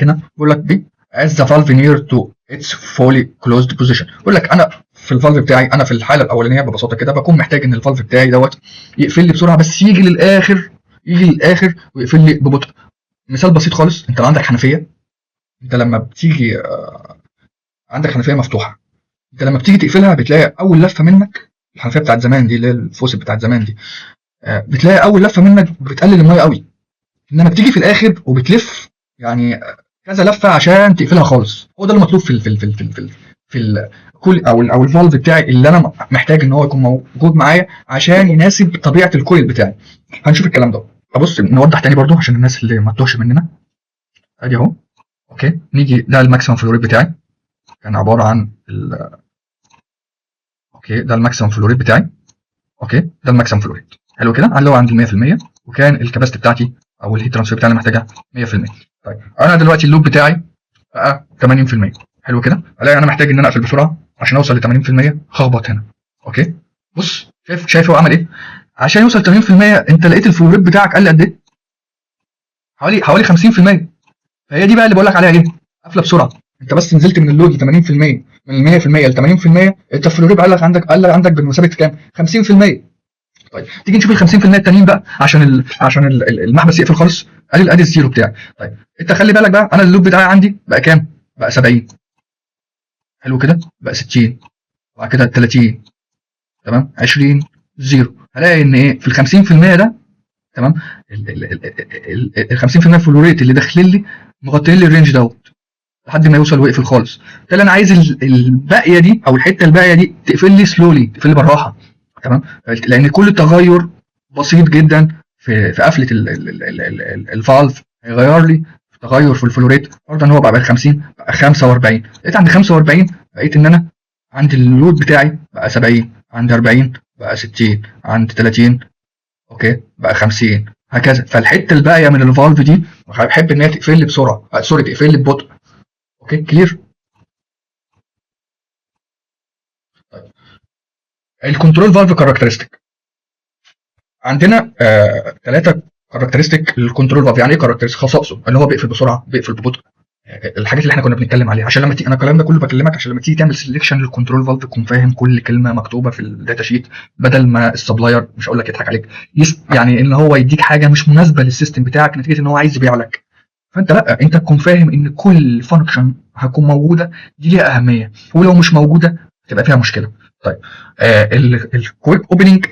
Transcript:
هنا بيقول لك بي as the valve near to its fully closed position. بيقول لك انا في الفالف بتاعي، انا في الحاله الاولانيه ببساطه كده بكون محتاج ان الفالف بتاعي دوت يقفل لي بسرعه، بس يجي للاخر ويقفل لي ببطء. مثال بسيط خالص، انت لو عندك حنفيه، انت لما بتيجي عندك حنفيه مفتوحه، انت لما بتيجي تقفلها بتلاقي اول لفه منك، الحنفيه بتاعت زمان دي اللي هي الفوسيت بتاعت زمان دي، بتلاقي اول لفه منك بتقلل الميه قوي، انما بتيجي في الاخر وبتلف يعني كذا لفه عشان تقفلها خالص. هو ده المطلوب في الكول او الفالف بتاعي اللي انا محتاج ان هو يكون موجود معايا عشان يناسب طبيعه الكويل بتاعي. هنشوف الكلام ده. ابص نوضح تاني برضو عشان الناس اللي ما تتوهش مننا. ادي اهو، اوكي، نيجي ده الماكسيمم فلوريد بتاعي، كان عباره عن اوكي ده الماكسيمم فلوريد بتاعي، اوكي ده الماكسيمم فلوريد، حلو كده، اللي هو عند 100%، وكان الكباستي بتاعتي او الهيت ترانسفير بتاعي اللي محتاجها 100%. طيب انا دلوقتي اللوب بتاعي بقى 80%، حلو كده، الاقي انا محتاج ان انا اقفل بسرعه عشان اوصل ل 80%، هخبط هنا، اوكي. بص شايف هو عمل ايه؟ عشان يوصل 80% انت لقيت الفلوريد بتاعك قل قد ايه؟ حوالي 50%. فهي دي بقى اللي بقول لك عليها ايه؟ قفله بسرعه. انت بس نزلت من اللود 80%، من ال 100% ل 80%، انت الفلوريد قال لك بمثابه كام؟ 50%. طيب تيجي نشوف ال 50% التانيين بقى عشان المحبس يقفل خالص. ادي الزيرو بتاعي. طيب انت خلي بالك بقى، انا اللوب بتاعي عندي بقى كام؟ بقى 70، حلو كده، بقى 60، وبعد كده 30، تمام، 20، زيرو. هلاقي ان ايه في ال 50% ده، تمام، ال 50% فلوريت اللي داخلين لي مغطيين لي الرينج دوت لحد ما يوصل ويقفل خالص. بالتالي انا عايز الباقيه دي او الحته الباقيه دي تقفل لي سلولي، تقفل لي بالراحه، تمام، لان كل تغير بسيط جدا في قفله الفالف هيغير لي تغير في الفلوريت. برضه هو بقى 50، بقى 45، لقيت عند 45 بقيت ان انا عند اللود بتاعي بقى 70، عند 40 بقى 60، عند 30 اوكي بقى 50، هكذا. فالحته الباقيه من الفالف دي بحب ان هي تقفل لي بسرعه، سوري، تقفل لي ببطء. اوكي كلير. الكنترول فالف كاركترستيك عندنا 3 كاركترستيك للكنترول فالف. يعني ايه كاركترستيك؟ خصائصه اللي هو بيقفل بسرعه، بيقفل ببطء، الحاجات اللي احنا كنا بنتكلم عليها. عشان لما انا الكلام ده كله بكلمك عشان لما تيجي تعمل سيلكشن للكنترول فالف تكون فاهم كل كلمه مكتوبه في الداتا شيت، بدل ما السبلاير مش هقول لك يضحك عليك يعني ان هو يديك حاجه مش مناسبه للسيستم بتاعك نتيجه ان هو عايز يبيع لك. فانت لا، انت تكون فاهم ان كل فانكشن هتكون موجوده دي ليها اهميه، ولو مش موجوده تبقى فيها مشكله. طيب الكويك اوبننج